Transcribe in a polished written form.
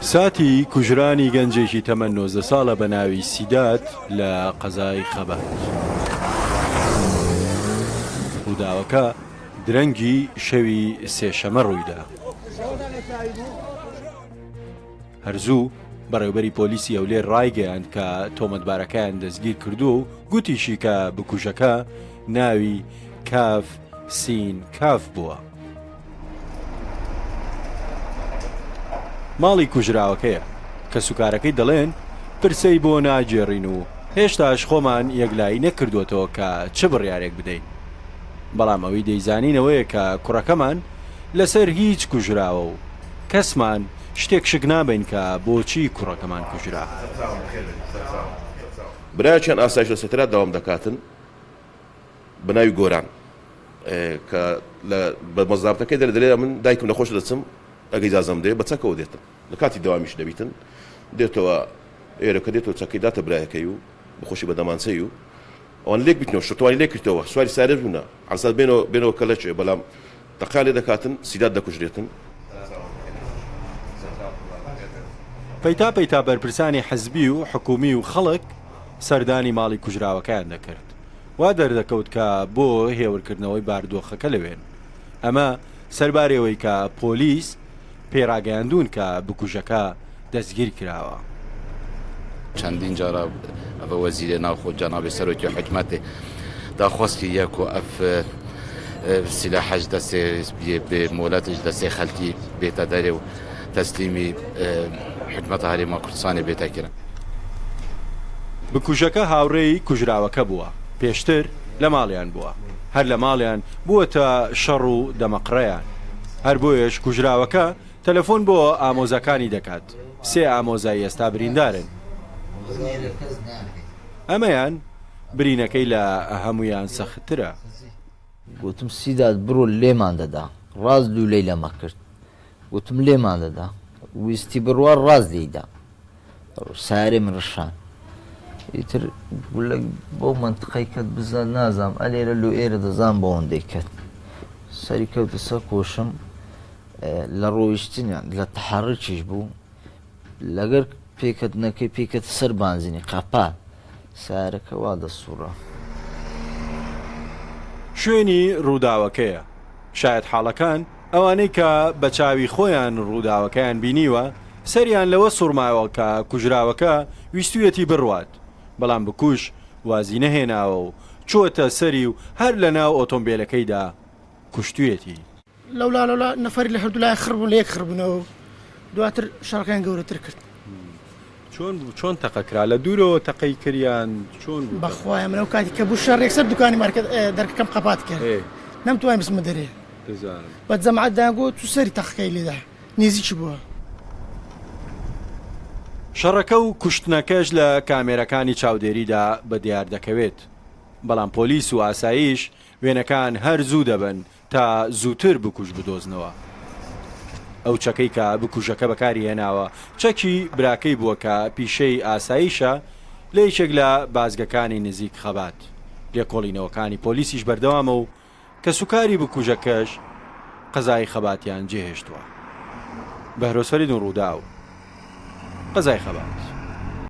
ساتی کوژرانی گەنجێکی تەمەن 19 ساڵە بە ناوی سیدات لە قەزای خەبات. ڕووداوەکە درەنگی شەوی سێشەمە ڕوویدا. هەرزوو بەڕێوبەری پۆلیسی ئەولێر ڕایگەیاند کە تۆمەتبارەکەیان دەستگیر کردو و گوتیشی کە بکوژەکە ناوی کاف سین کاف بووە. ماڵی کوژراوەکەیە کە سوکارەکەی دەڵێن پرسەی بۆ ناگێڕین و هێشتاش خۆمان یەکلایی نەکردوێتەوە کە چه بڕیارێک بدەین. بەڵام ئەوەی دەیزانینەوەیە کە کوڕەکەمان لەسەر هیچ کوژراوە و کەسمان شتێک شک نابین کە بۆچی کوڕەکەمان کوژرا. برایەکیان ئاسایش لە سەترا داوام دەکاتن بە ناوی گۆران کە بە مەزابەتەکەی دەردەلێرە من دایکم نەخۆش دەچم ئەگەی جازەم دێ بە چەکەوە دێتم لە کاتی داوامیش دەبیتن دێتەوە ئێرەکە دێتەوە چەکەی داتە برایەکەی و بخۆشی بە دەمانچەی و ئەوان لێک بیتنەوە شتوانی لێ کردەوە سواری سارێ بوونە ئاساد بێنەوە کە لەچێ بەڵام تەقا لێ دەکاتن سیدات دەکوژرێتن. پەیتا پەیتا بەرپرسانی حەزبی و حکومی و خەڵک سەردانی ماڵی کوژراوەکەیان دەکرد. وا دەردەکەوت کە بۆ هێورکردنەوەی باردۆخەکە لەوێن. ئەمە سەربارەوەی کە پۆلیس پێڕاگەیاندون کە بکوژەکە دەستگیر کراوە. چەندین جارە ئەوە وەزیرە ناوخۆ جەنابی سەرۆکی حکومەتێ داخواستی یەک و ئەف سیلاحەش دەستێ بێ مۆلەتش دەستێ خەڵکی بێتە دەرێ و تەسلیمی حکومەتە هەرێما کوردستانی بێتە کرا. بکوژەکە هاوڕێی کوژراوەکە بووە. پێشتر لە ماڵیان بووە. هەر لە ماڵیان بووەتە شەڕ و دەمەقڕەیان. هەر بۆیەش کوژراوەکە تەلەفۆن بۆ ئامۆزەکانی دەکات. 3 ئامۆزای ئێستا بریندارن. ئەمەیان برینەکەی لە هەمویان سەختترە. گوتم سیدات بڕۆ لێمان دەدا ڕاز دوولەی لەمە کرد. گوتم لێمان دەدا ویستی بڕوار ڕاز دەیدا سارێ من ڕشان ئیتر بۆ منتقەی کەت بزان نازام ئەلێرە لۆ ئێرە دەزان بۆ ئەوەندەی کرد. سەری کەوتە سەر کۆشم لە ڕۆیشتنیان لە تەحەڕکیش بوو لەگەر پێکەتنەکەی پێکەتە سەر بانزینی قاپا سارەکە وا دەسوڕە. شوێنی ڕووداوەکەیە. شاید حاڵەکان ئەوانەی کە بە چاوی خۆیان ڕووداوەکەیان بینیوە سەریان لەوە سوڕماوە کە کوژراوەکە ویستویەتی بڕوات بەڵام بکوش وازی نەهێناوە و چۆتە سەری و هەر لە ناو ئۆتۆمبیلەکەیدا کوشتویەتی. لەولا نەفەری لە هەردوولای خڕبوون لە یەک خڕبوونەوە دواتر شەڕەکەیان گەورەتر کرد. چۆن تەقەکرا لە دوورەوە تەقەی کردیان چۆن بەخوایە منەوە کاتی کە بوو شەڕێک سەر دوکانی مارکت دەرکەکەم قەپات کرد نەمتوانین بسمە دەرێ بە جەماعەت داگۆت و سەری تەقەکەی لێدا نێزیکی بووە. شەڕەکە و کوشتنەکەش لە کامێرەکانی چاودێریدا بە دیار دەکەوێت بەڵام پۆلیس و ئاسایش وێنەکان هەر زوو دەبن تا زووتر بکوژ بدۆزنەوە. ئەو چەکەی کە بکوژەکە بەکاری هێناوە چەکی براکەی بووە کە پیشەی ئاساییشە لە یەکێک لە بازگەکانی نزیک خەبات. لێکۆڵینەوەکانی پۆلیسیش بەردەوامە و کە سوکاری بکوژەکەش قەزای خەباتیان جێهێشتووە. بەهرۆسفەرید و ڕووداو قەزای خەبات.